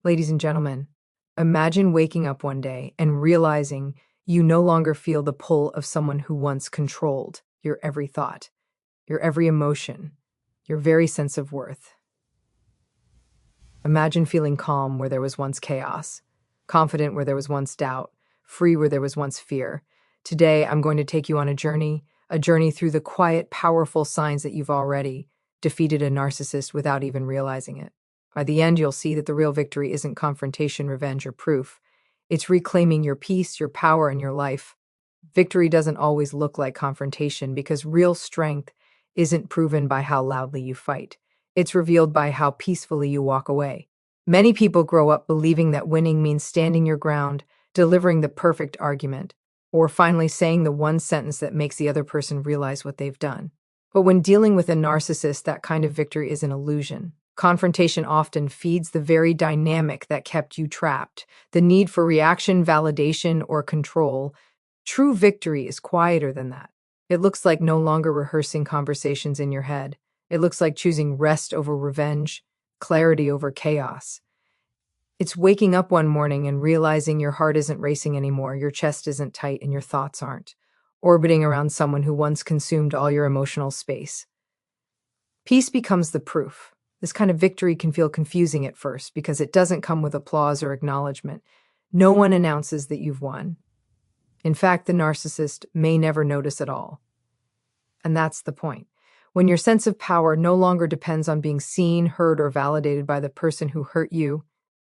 Ladies and gentlemen, imagine waking up one day and realizing you no longer feel the pull of someone who once controlled your every thought, your every emotion, your very sense of worth. Imagine feeling calm where there was once chaos, confident where there was once doubt, free where there was once fear. Today, I'm going to take you on a journey through the quiet, powerful signs that you've already defeated a narcissist without even realizing it. By the end, you'll see that the real victory isn't confrontation, revenge, or proof. It's reclaiming your peace, your power, and your life. Victory doesn't always look like confrontation because real strength isn't proven by how loudly you fight. It's revealed by how peacefully you walk away. Many people grow up believing that winning means standing your ground, delivering the perfect argument, or finally saying the one sentence that makes the other person realize what they've done. But when dealing with a narcissist, that kind of victory is an illusion. Confrontation often feeds the very dynamic that kept you trapped, the need for reaction, validation, or control. True victory is quieter than that. It looks like no longer rehearsing conversations in your head. It looks like choosing rest over revenge, clarity over chaos. It's waking up one morning and realizing your heart isn't racing anymore, your chest isn't tight, and your thoughts aren't orbiting around someone who once consumed all your emotional space. Peace becomes the proof. This kind of victory can feel confusing at first because it doesn't come with applause or acknowledgement. No one announces that you've won. In fact, the narcissist may never notice at all. And that's the point. When your sense of power no longer depends on being seen, heard, or validated by the person who hurt you,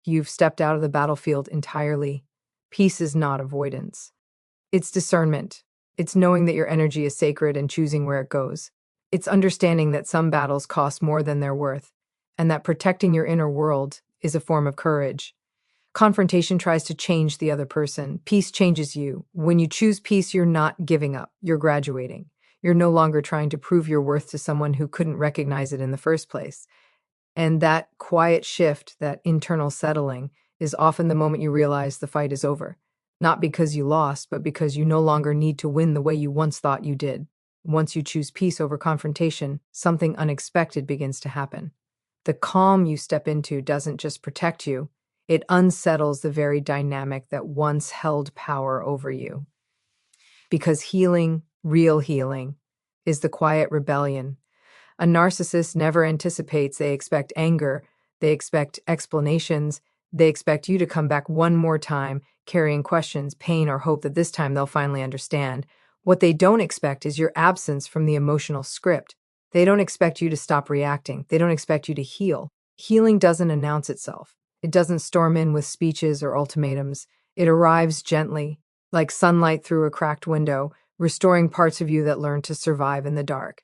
you've stepped out of the battlefield entirely. Peace is not avoidance. It's discernment. It's knowing that your energy is sacred and choosing where it goes. It's understanding that some battles cost more than they're worth, and that protecting your inner world is a form of courage. Confrontation tries to change the other person. Peace changes you. When you choose peace, you're not giving up. You're graduating. You're no longer trying to prove your worth to someone who couldn't recognize it in the first place. And that quiet shift, that internal settling, is often the moment you realize the fight is over. Not because you lost, but because you no longer need to win the way you once thought you did. Once you choose peace over confrontation, something unexpected begins to happen. The calm you step into doesn't just protect you, it unsettles the very dynamic that once held power over you. Because healing, real healing, is the quiet rebellion. A narcissist never anticipates. They expect anger, they expect explanations, they expect you to come back one more time, carrying questions, pain, or hope that this time they'll finally understand. What they don't expect is your absence from the emotional script. They don't expect you to stop reacting. They don't expect you to heal. Healing doesn't announce itself. It doesn't storm in with speeches or ultimatums. It arrives gently, like sunlight through a cracked window, restoring parts of you that learned to survive in the dark.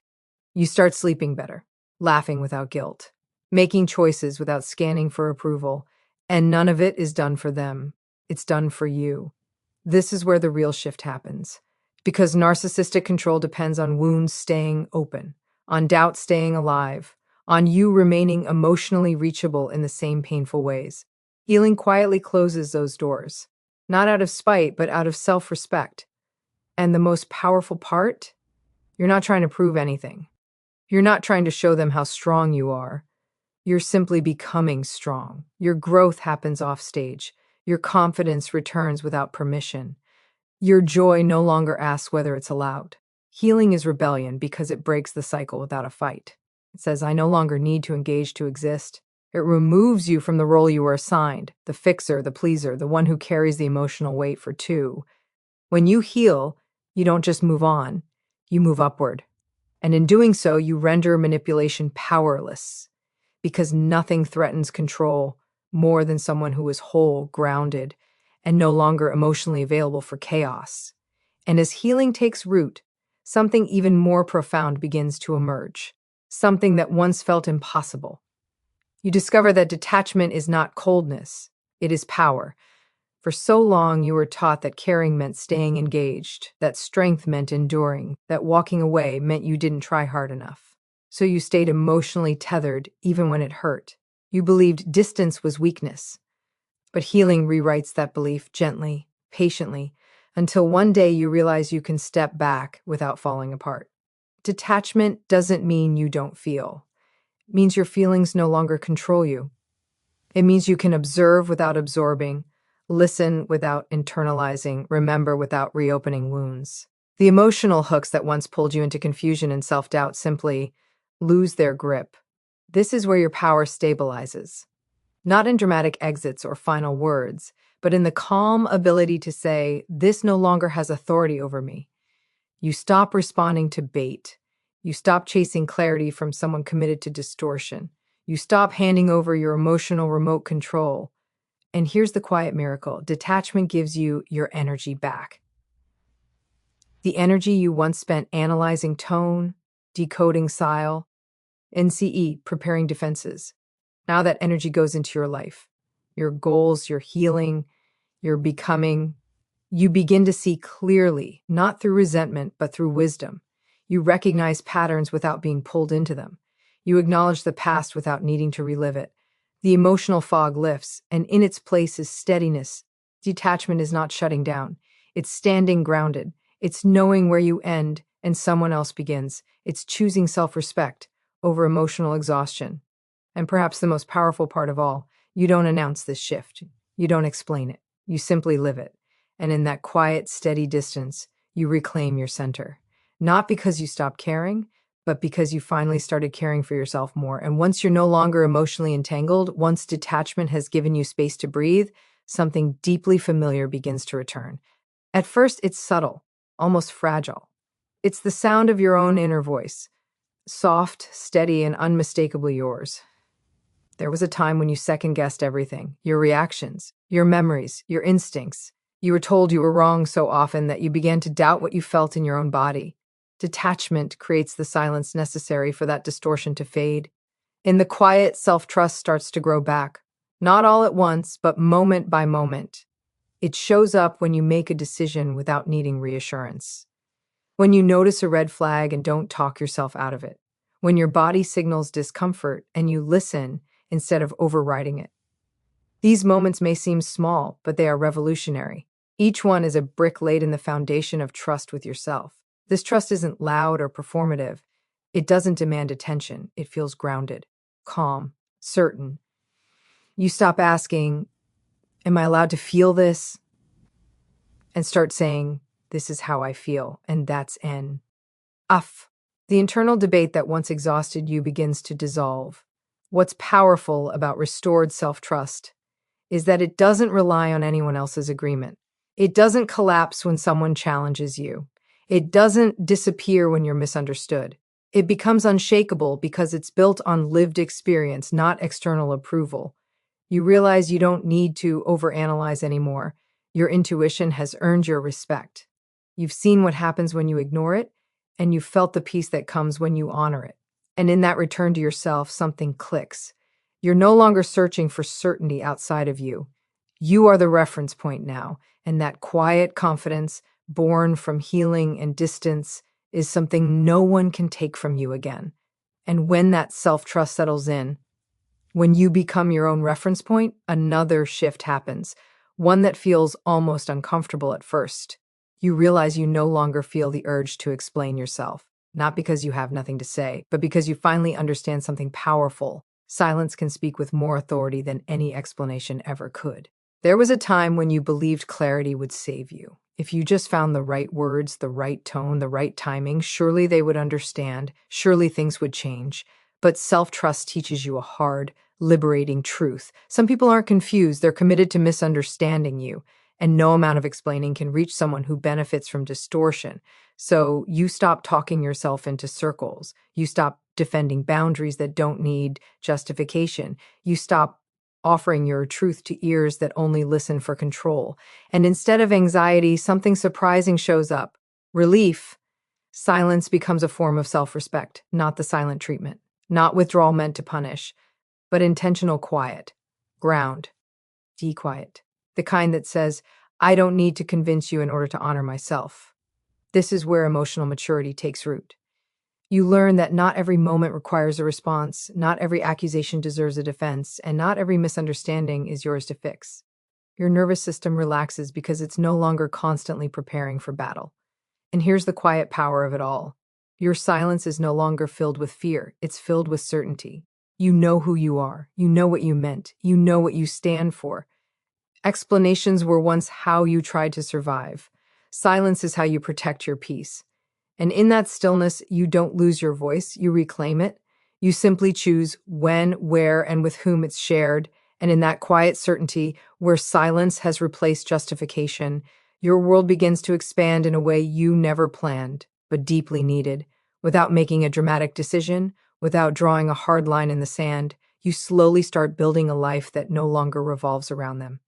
You start sleeping better, laughing without guilt, making choices without scanning for approval, and none of it is done for them. It's done for you. This is where the real shift happens. Because narcissistic control depends on wounds staying open, on doubt staying alive, on you remaining emotionally reachable in the same painful ways. Healing quietly closes those doors, not out of spite, but out of self-respect. And the most powerful part? You're not trying to prove anything. You're not trying to show them how strong you are. You're simply becoming strong. Your growth happens off stage. Your confidence returns without permission. Your joy no longer asks whether it's allowed. Healing is rebellion because it breaks the cycle without a fight. It says, I no longer need to engage to exist. It removes you from the role you were assigned, the fixer, the pleaser, the one who carries the emotional weight for two. When you heal, you don't just move on, you move upward. And in doing so, you render manipulation powerless because nothing threatens control more than someone who is whole, grounded, and no longer emotionally available for chaos. And as healing takes root, something even more profound begins to emerge, something that once felt impossible. You discover that detachment is not coldness, it is power. For so long, you were taught that caring meant staying engaged, that strength meant enduring, that walking away meant you didn't try hard enough. So you stayed emotionally tethered even when it hurt. You believed distance was weakness. But healing rewrites that belief gently, patiently, until one day you realize you can step back without falling apart. Detachment doesn't mean you don't feel. It means your feelings no longer control you. It means you can observe without absorbing, listen without internalizing, remember without reopening wounds. The emotional hooks that once pulled you into confusion and self-doubt simply lose their grip. This is where your power stabilizes, not in dramatic exits or final words, but in the calm ability to say, "This no longer has authority over me." You stop responding to bait. You stop chasing clarity from someone committed to distortion. You stop handing over your emotional remote control. And here's the quiet miracle: detachment gives you your energy back. The energy you once spent analyzing tone, decoding style, NCE, preparing defenses. Now that energy goes into your life, your goals, your healing, your becoming. You begin to see clearly, not through resentment, but through wisdom. You recognize patterns without being pulled into them. You acknowledge the past without needing to relive it. The emotional fog lifts, and in its place is steadiness. Detachment is not shutting down. It's standing grounded. It's knowing where you end and someone else begins. It's choosing self-respect over emotional exhaustion. And perhaps the most powerful part of all, you don't announce this shift. You don't explain it. You simply live it. And in that quiet, steady distance, you reclaim your center. Not because you stopped caring, but because you finally started caring for yourself more. And once you're no longer emotionally entangled, once detachment has given you space to breathe, something deeply familiar begins to return. At first, it's subtle, almost fragile. It's the sound of your own inner voice, soft, steady, and unmistakably yours. There was a time when you second-guessed everything, your reactions, your memories, your instincts. You were told you were wrong so often that you began to doubt what you felt in your own body. Detachment creates the silence necessary for that distortion to fade. In the quiet, self-trust starts to grow back. Not all at once, but moment by moment. It shows up when you make a decision without needing reassurance. When you notice a red flag and don't talk yourself out of it. When your body signals discomfort and you listen instead of overriding it. These moments may seem small, but they are revolutionary. Each one is a brick laid in the foundation of trust with yourself. This trust isn't loud or performative. It doesn't demand attention. It feels grounded, calm, certain. You stop asking, "Am I allowed to feel this?" and start saying, "This is how I feel," and that's enough. The internal debate that once exhausted you begins to dissolve. What's powerful about restored self-trust is that it doesn't rely on anyone else's agreement. It doesn't collapse when someone challenges you. It doesn't disappear when you're misunderstood. It becomes unshakable because it's built on lived experience, not external approval. You realize you don't need to overanalyze anymore. Your intuition has earned your respect. You've seen what happens when you ignore it, and you've felt the peace that comes when you honor it. And in that return to yourself, something clicks. You're no longer searching for certainty outside of you. You are the reference point now, and that quiet confidence, born from healing and distance, is something no one can take from you again. And when that self-trust settles in, when you become your own reference point, another shift happens, one that feels almost uncomfortable at first. You realize you no longer feel the urge to explain yourself, not because you have nothing to say, but because you finally understand something powerful. Silence can speak with more authority than any explanation ever could. There was a time when you believed clarity would save you. If you just found the right words, the right tone, the right timing, surely they would understand, surely things would change. But self-trust teaches you a hard, liberating truth. Some people aren't confused, they're committed to misunderstanding you, and no amount of explaining can reach someone who benefits from distortion. So you stop talking yourself into circles. You stop defending boundaries that don't need justification. You stop offering your truth to ears that only listen for control. And instead of anxiety, something surprising shows up. Relief. Silence becomes a form of self-respect, not the silent treatment, not withdrawal meant to punish, but intentional quiet, ground, dequiet, the kind that says, "I don't need to convince you in order to honor myself." This is where emotional maturity takes root. You learn that not every moment requires a response, not every accusation deserves a defense, and not every misunderstanding is yours to fix. Your nervous system relaxes because it's no longer constantly preparing for battle. And here's the quiet power of it all. Your silence is no longer filled with fear, it's filled with certainty. You know who you are. You know what you meant. You know what you stand for. Explanations were once how you tried to survive. Silence is how you protect your peace. And in that stillness, you don't lose your voice, you reclaim it. You simply choose when, where, and with whom it's shared. And in that quiet certainty, where silence has replaced justification, your world begins to expand in a way you never planned, but deeply needed. Without making a dramatic decision, without drawing a hard line in the sand, you slowly start building a life that no longer revolves around them.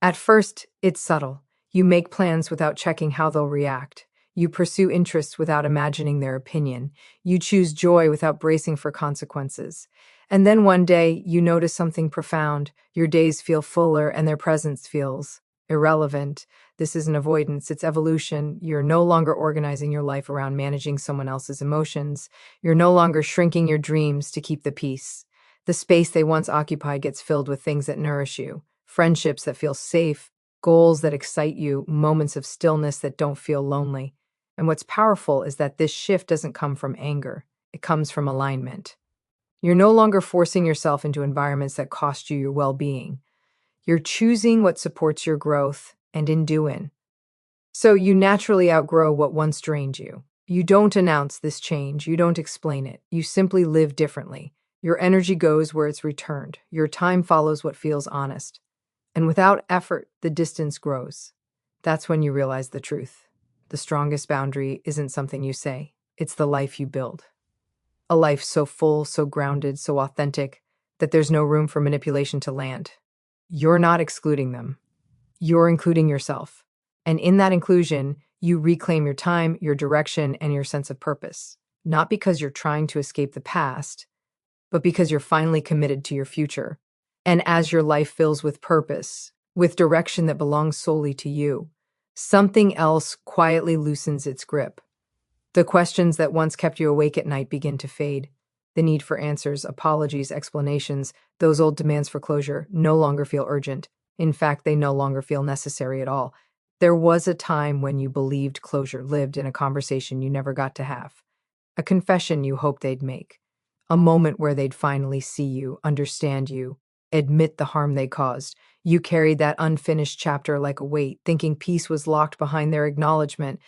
At first, it's subtle. You make plans without checking how they'll react. You pursue interests without imagining their opinion. You choose joy without bracing for consequences. And then one day, you notice something profound. Your days feel fuller and their presence feels irrelevant. This isn't avoidance, it's evolution. You're no longer organizing your life around managing someone else's emotions. You're no longer shrinking your dreams to keep the peace. The space they once occupied gets filled with things that nourish you, friendships that feel safe, goals that excite you, moments of stillness that don't feel lonely. And what's powerful is that this shift doesn't come from anger, it comes from alignment. You're no longer forcing yourself into environments that cost you your well being. You're choosing what supports your growth, and in doing so, you naturally outgrow what once drained you. You don't announce this change, you don't explain it, you simply live differently. Your energy goes where it's returned, your time follows what feels honest. And without effort, the distance grows. That's when you realize the truth. The strongest boundary isn't something you say, it's the life you build. A life so full, so grounded, so authentic that there's no room for manipulation to land. You're not excluding them, you're including yourself. And in that inclusion, you reclaim your time, your direction, and your sense of purpose. Not because you're trying to escape the past, but because you're finally committed to your future. And as your life fills with purpose, with direction that belongs solely to you, something else quietly loosens its grip. The questions that once kept you awake at night begin to fade. The need for answers, apologies, explanations, those old demands for closure no longer feel urgent. In fact, they no longer feel necessary at all. There was a time when you believed closure lived in a conversation you never got to have, a confession you hoped they'd make, a moment where they'd finally see you, understand you, admit the harm they caused. You carried that unfinished chapter like a weight, thinking peace was locked behind their acknowledgement.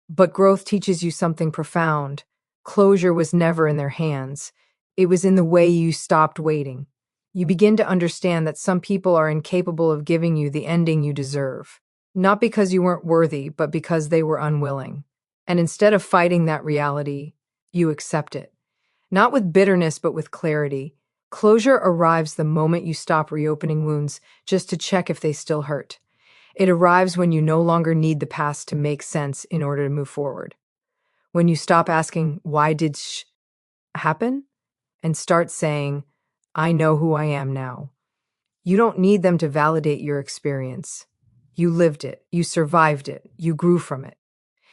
But growth teaches you something profound. Closure was never in their hands. It was in the way you stopped waiting. You begin to understand that some people are incapable of giving you the ending you deserve. Not because you weren't worthy, but because they were unwilling. And instead of fighting that reality, you accept it. Not with bitterness, but with clarity. Closure arrives the moment you stop reopening wounds just to check if they still hurt. It arrives when you no longer need the past to make sense in order to move forward. When you stop asking, why did happen? And start saying, I know who I am now. You don't need them to validate your experience. You lived it, you survived it, you grew from it.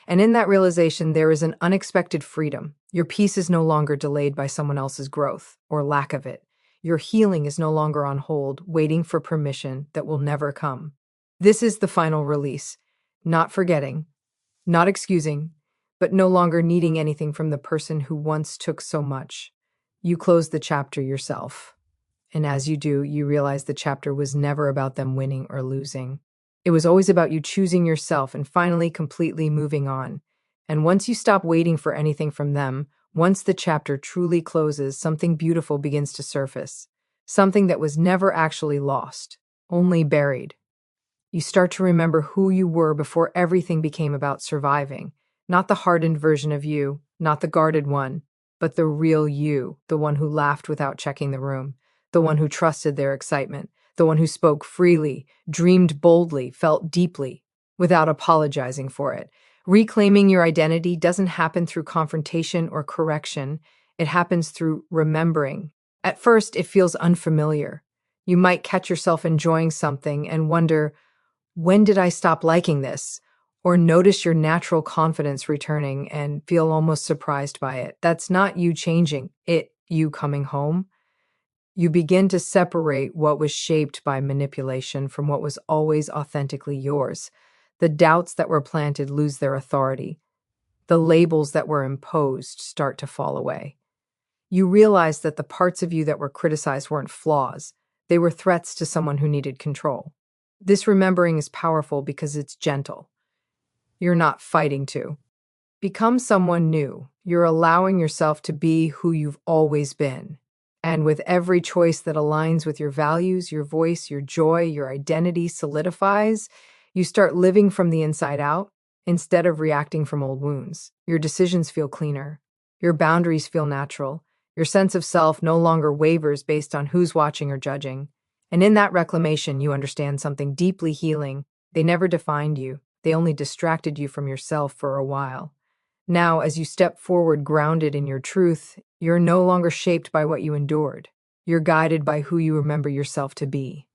And in that realization, there is an unexpected freedom. Your peace is no longer delayed by someone else's growth or lack of it. Your healing is no longer on hold, waiting for permission that will never come. This is the final release. Not forgetting, not excusing, but no longer needing anything from the person who once took so much. You close the chapter yourself. And as you do, you realize the chapter was never about them winning or losing. It was always about you choosing yourself and finally completely moving on. And once you stop waiting for anything from them, once the chapter truly closes, something beautiful begins to surface. Something that was never actually lost, only buried. You start to remember who you were before everything became about surviving. Not the hardened version of you, not the guarded one, but the real you, the one who laughed without checking the room, the one who trusted their excitement, the one who spoke freely, dreamed boldly, felt deeply, without apologizing for it. Reclaiming your identity doesn't happen through confrontation or correction. It happens through remembering. At first, it feels unfamiliar. You might catch yourself enjoying something and wonder, when did I stop liking this? Or notice your natural confidence returning and feel almost surprised by it. That's not you changing, you coming home. You begin to separate what was shaped by manipulation from what was always authentically yours. The doubts that were planted lose their authority. The labels that were imposed start to fall away. You realized that the parts of you that were criticized weren't flaws, they were threats to someone who needed control. This remembering is powerful because it's gentle. You're not fighting to become someone new. You're allowing yourself to be who you've always been. And with every choice that aligns with your values, your voice, your joy, your identity solidifies, you start living from the inside out instead of reacting from old wounds. Your decisions feel cleaner. Your boundaries feel natural. Your sense of self no longer wavers based on who's watching or judging. And in that reclamation, you understand something deeply healing. They never defined you. They only distracted you from yourself for a while. Now, as you step forward grounded in your truth, you're no longer shaped by what you endured. You're guided by who you remember yourself to be.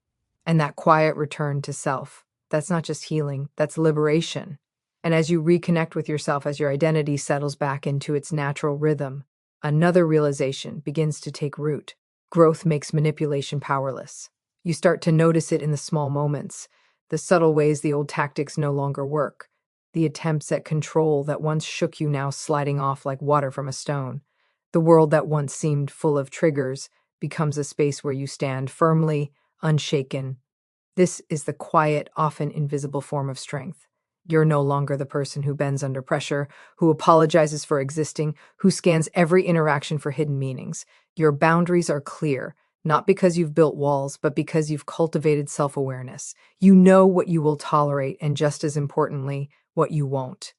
And that quiet return to self, that's not just healing, that's liberation. And as you reconnect with yourself, as your identity settles back into its natural rhythm, another realization begins to take root. Growth makes manipulation powerless. You start to notice it in the small moments, the subtle ways the old tactics no longer work. The attempts at control that once shook you now sliding off like water from a stone. The world that once seemed full of triggers becomes a space where you stand firmly, unshaken. This is the quiet, often invisible form of strength. You're no longer the person who bends under pressure, who apologizes for existing, who scans every interaction for hidden meanings. Your boundaries are clear, not because you've built walls, but because you've cultivated self-awareness. You know what you will tolerate, and just as importantly, what you won't.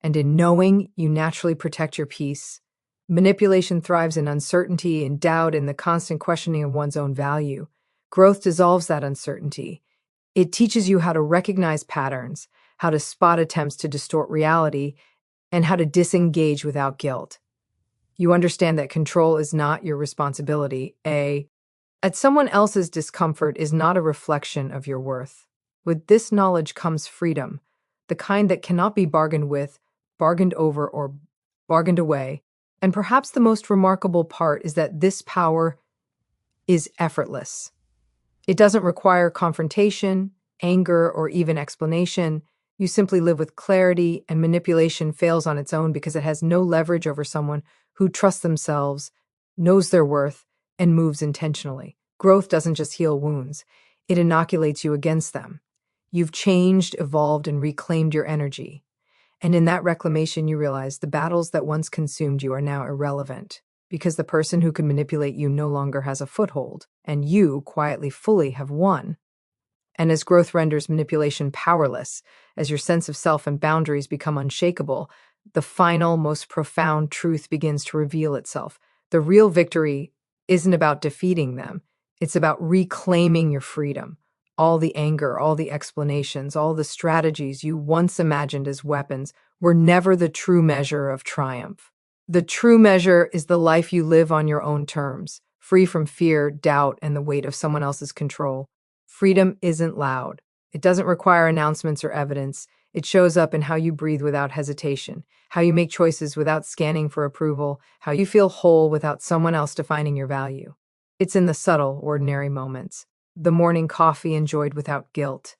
And in knowing, you naturally protect your peace. Manipulation thrives in uncertainty, in doubt, in the constant questioning of one's own value. Growth dissolves that uncertainty. It teaches you how to recognize patterns, how to spot attempts to distort reality, and how to disengage without guilt. You understand that control is not your responsibility. At someone else's discomfort is not a reflection of your worth. With this knowledge comes freedom, the kind that cannot be bargained with, bargained over, or bargained away. And perhaps the most remarkable part is that this power is effortless. It doesn't require confrontation, anger, or even explanation. You simply live with clarity, and manipulation fails on its own because it has no leverage over someone who trusts themselves, knows their worth, and moves intentionally. Growth doesn't just heal wounds, it inoculates you against them. You've changed, evolved, and reclaimed your energy. And in that reclamation, you realize the battles that once consumed you are now irrelevant, because the person who can manipulate you no longer has a foothold, and you, quietly, fully, have won. And as growth renders manipulation powerless, as your sense of self and boundaries become unshakable, the final, most profound truth begins to reveal itself. The real victory isn't about defeating them, it's about reclaiming your freedom. All the anger, all the explanations, all the strategies you once imagined as weapons were never the true measure of triumph. The true measure is the life you live on your own terms, free from fear, doubt, and the weight of someone else's control. Freedom isn't loud. It doesn't require announcements or evidence. It shows up in how you breathe without hesitation, how you make choices without scanning for approval, how you feel whole without someone else defining your value. It's in the subtle, ordinary moments. The morning coffee enjoyed without guilt,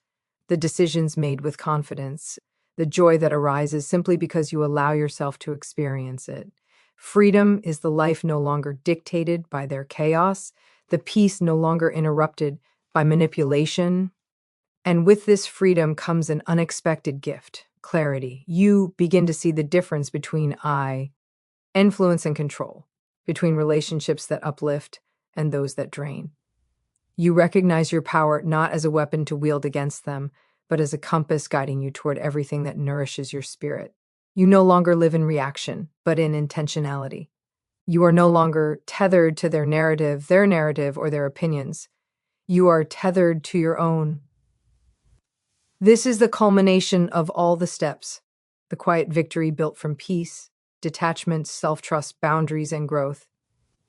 the decisions made with confidence, the joy that arises simply because you allow yourself to experience it. Freedom is the life no longer dictated by their chaos, the peace no longer interrupted by manipulation. And with this freedom comes an unexpected gift, clarity. You begin to see the difference between influence and control, between relationships that uplift and those that drain. You recognize your power not as a weapon to wield against them, but as a compass guiding you toward everything that nourishes your spirit. You no longer live in reaction, but in intentionality. You are no longer tethered to their narrative, or their opinions. You are tethered to your own. This is the culmination of all the steps, the quiet victory built from peace, detachment, self-trust, boundaries, and growth.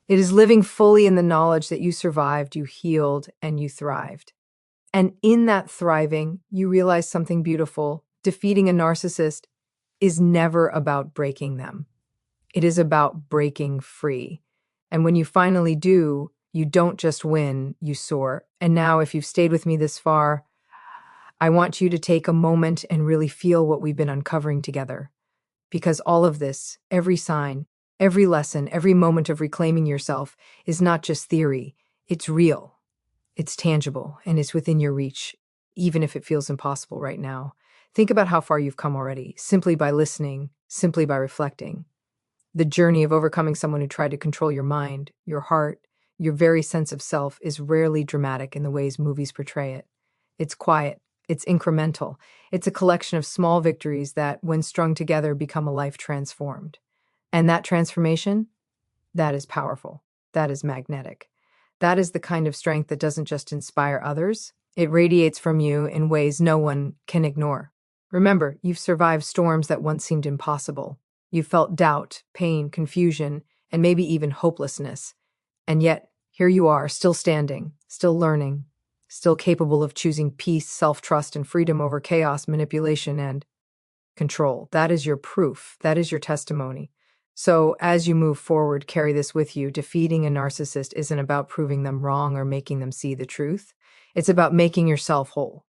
It is living fully in the knowledge that you survived, you healed, and you thrived. And in that thriving, you realize something beautiful. Defeating a narcissist is never about breaking them. It is about breaking free. And when you finally do, you don't just win, you soar. And now, if you've stayed with me this far, I want you to take a moment and really feel what we've been uncovering together. Because all of this, every sign, Every lesson, every moment of reclaiming yourself is not just theory, it's real, it's tangible, and it's within your reach, even if it feels impossible right now. Think about how far you've come already, simply by listening, simply by reflecting. The journey of overcoming someone who tried to control your mind, your heart, your very sense of self is rarely dramatic in the ways movies portray it. It's quiet, it's incremental, it's a collection of small victories that, when strung together, become a life transformed. And that transformation? That is powerful. That is magnetic. That is the kind of strength that doesn't just inspire others, it radiates from you in ways no one can ignore. Remember, you've survived storms that once seemed impossible. You've felt doubt, pain, confusion, and maybe even hopelessness. And yet, here you are, still standing, still learning, still capable of choosing peace, self-trust, and freedom over chaos, manipulation, and control. That is your proof. That is your testimony. So, as you move forward, carry this with you. Defeating a narcissist isn't about proving them wrong or making them see the truth. It's about making yourself whole.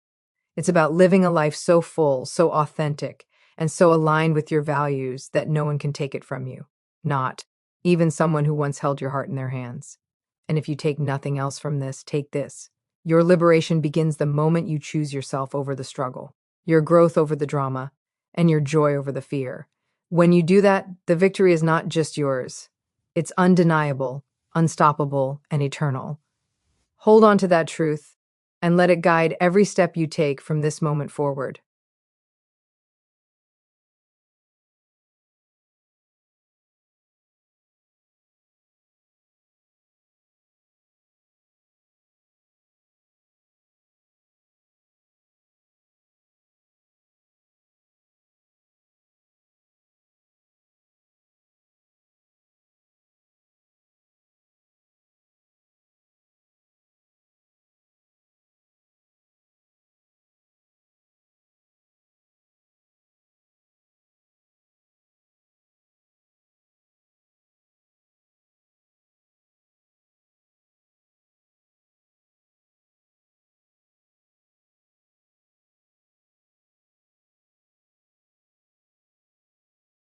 It's about living a life so full, so authentic, and so aligned with your values that no one can take it from you. Not even someone who once held your heart in their hands. And if you take nothing else from this, take this. Your liberation begins the moment you choose yourself over the struggle, your growth over the drama, and your joy over the fear. When you do that, the victory is not just yours. It's undeniable, unstoppable, and eternal. Hold on to that truth and let it guide every step you take from this moment forward.